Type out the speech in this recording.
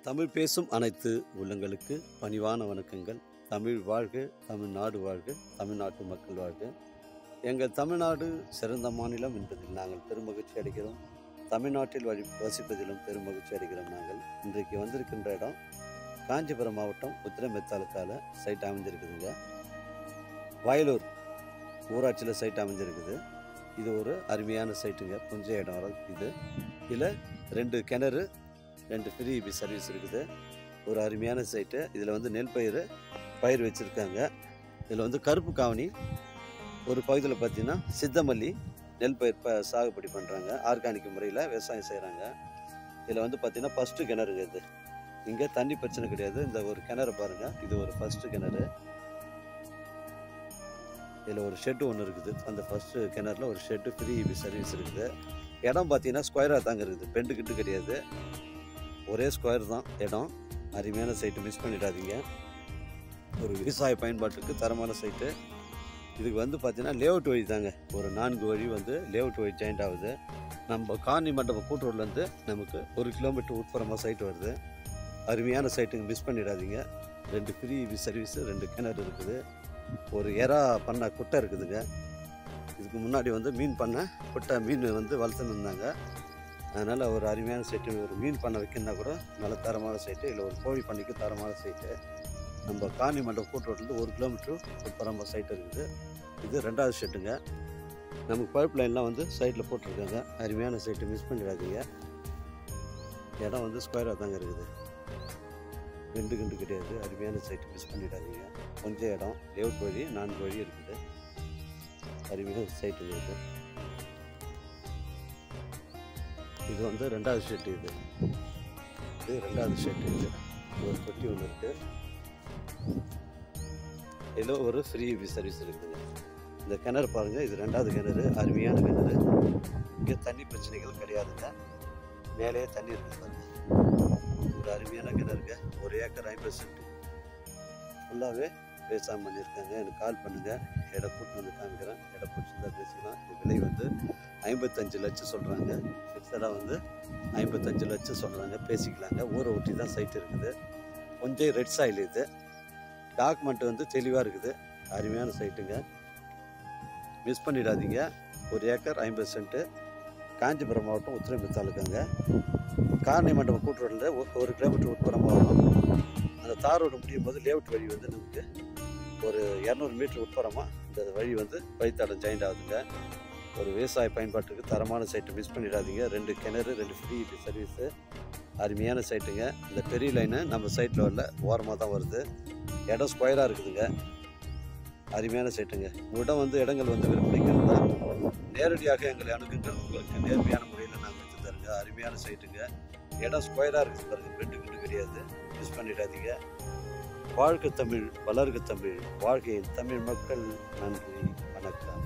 தமிழ் பேசும் அனைத்து உள்ளங்களுக்கு பணிவான வணக்கங்கள். தமிழ் வாழ்க, தமிழ்நாடு வாழ்க, தமிழ்நாட்டு மக்கள் வாழ்க. எங்கள் தமிழ்நாடு சிறந்த மாநிலம் என்பதில் நாங்கள் பெருமகிழ்ச்சி அடைகிறோம். தமிழ்நாட்டில் வசிப்பதிலும் பெருமகிழ்ச்சி அடைகிறோம். நாங்கள் இன்றைக்கு வந்திருக்கின்ற இடம் காஞ்சிபுரம் மாவட்டம் உத்திரமெத்தாலுக்கால சைட் அமைஞ்சிருக்குதுங்க. வயலூர் ஊராட்சியில் சைட் அமைஞ்சிருக்குது. இது ஒரு அருமையான சைட்டுங்க. கொஞ்சம் இடம் வர இது. இதில் 2 கிணறு, 2 ஃப்ரீ சர்வீஸ் இருக்குது. ஒரு அருமையான சைட்டு. இதில் நெல் பயிர் வச்சுருக்காங்க. இதில் கருப்பு காவணி, ஒரு பகுதியில் பார்த்தீங்கன்னா சித்தமல்லி நெல் பயிர் சாகுபடி பண்ணுறாங்க. ஆர்கானிக் முறையில் விவசாயம் செய்கிறாங்க. இதில் பார்த்தீங்கன்னா ஃபஸ்ட்டு கிணறுங்க. இது இங்கே தண்ணி பிரச்சனை கிடையாது. இந்த ஒரு கிணறு பாருங்கள். இது ஒரு ஃபஸ்ட்டு கிணறு. இதில் ஒரு ஷெட்டு ஒன்று இருக்குது. அந்த ஃபஸ்ட்டு கிணறுல ஒரு ஷெட்டு ஃப்ரீ சர்வீஸ் இருக்குது. இடம் பார்த்தீங்கன்னா ஸ்கொயராக தாங்க இருக்குது. பெண்டு கிட்டு கிடையாது. ஒரே ஸ்கொயர் தான் இடம். அருமையான சைட்டு, மிஸ் பண்ணிடாதீங்க. ஒரு விவசாய பயன்பாட்டுக்கு தரமான சைட்டு. இதுக்கு பார்த்தீங்கன்னா லேஅவுட் வழி தாங்க. ஒரு 4 வழி லேஅவுட் வழி ஜாயிண்ட் ஆகுது. நம்ம காந்தி மண்டபம் கூட்டுறவுலேருந்து நமக்கு 1 கிலோமீட்டர் உட்புறமாக சைட்டு வருது. அருமையான சைட்டுங்க, மிஸ் பண்ணிடாதீங்க. 2 ஃப்ரீ சர்வீஸு, 2 கிணறு இருக்குது. ஒரு எறா பண்ண குட்டை இருக்குதுங்க. இதுக்கு முன்னாடி மீன் பண்ண குட்டை மீன் வளர்த்துன்னு இருந்தாங்க. அதனால் ஒரு அருமையான சைட்டு. ஒரு மீன் பண்ண வைக்கணுன்னா கூட நல்ல தரமான சைட்டு. இல்லை ஒரு கோழி பண்ணிக்கு தரமான சைட்டு. நம்ம காந்தி மண்டபம் கூட்டுறதுலேருந்து 1 கிலோமீட்டர் உட்புறமாக சைட்டு இருக்குது. இது 2வது ஷெட்டுங்க. நமக்கு பைப் லைன்லாம் சைட்டில் போட்டிருக்காங்க. அருமையான சைட்டு, மிஸ் பண்ணிடாதீங்க. இடம் ஸ்கொயராக தாங்க இருக்குது. 2 கிண்டு கிடையாது. அருமையான சைட்டு, மிஸ் பண்ணிடாதீங்க. கொஞ்சம் இடம், லேஅவுட் வழி 4 வழி இருக்குது. அருமையான சைட்டு இருக்குது. இது 2வது ஷெட்டு. இது 2வது ஷெட்டு. இது ஒரு தொட்டி ஒன்று இருக்குது. இதில் ஒரு ஃப்ரீ சர்வீஸ் இருக்குது. இந்த கிணறு பாருங்கள். இது 2வது கிணறு. அருமையான கிணறு. இங்கே தண்ணி பிரச்சனைகள் கிடையாதுங்க. மேலேயே தண்ணி இருக்குது பாருங்கள். ஒரு அருமையான கிணறுங்க. 1 ஏக்கர் 50 சென்ட் ஃபுல்லாகவே பேசாமல் பண்ணியிருக்காங்க. எனக்கு கால் பண்ணுங்கள். இடம் கூட்டு காமிக்கிறேன். இடம் பிடிச்சிருந்தா பேசிக்கலாம். இது விலை 55 லட்சம் சொல்கிறாங்க. ஃபிக்ஸடாக 55 லட்சம் சொல்கிறாங்க. பேசிக்கலாங்க. ஊரை ஒட்டி தான் சைட் இருக்குது. கொஞ்சம் ரெட் சாயில். இது டாக்குமெண்ட் தெளிவாக இருக்குது. அருமையான சைட்டுங்க, மிஸ் பண்ணிடாதீங்க. 1 ஏக்கர் 50 சென்ட்டு, காஞ்சிபுரம் மாவட்டம் உத்திரமெத்தாலுக்காங்க. காந்தி மண்டபம் கூட்டுறோட 1 கிலோமீட்டர் உட்புறமாக வரும். அந்த தார் ரோடு முடியும் போது லேஅவுட் வழி நமக்கு ஒரு 200 மீட்டர் உட்புறமாக இந்த வழி வழித்தடம் ஜாயிண்ட் ஆகுதுங்க. ஒரு விவசாய பயன்பாட்டுக்கு தரமான சைட்டு, மிஸ் பண்ணிடாதீங்க. 2 கிணறு, 2 ஃப்ரீ சர்வீஸு, அருமையான சைட்டுங்க. இந்த பெரிய லைனு நம்ம சைட்டில் வரல, ஓரமாக தான் வருது. இடம் ஸ்கொயராக இருக்குதுங்க. அருமையான சைட்டுங்க. உங்களிடம் இடங்கள் விற்பனைக்கிறதா நேரடியாக எங்களை அணுகுங்கள். உங்களுக்கு நேர்மையான முறையில் நாங்கள் வச்சு தருங்க. அருமையான சைட்டுங்க. இடம் ஸ்கொயராக இருக்குது பாருங்கள். பெண்டு கிண்டு கிடையாது. மிஸ் பண்ணிடாதீங்க. வாழ்க தமிழ், வளர்க தமிழ், வாழ்க தமிழ் மக்கள். நன்றி, வணக்கம்.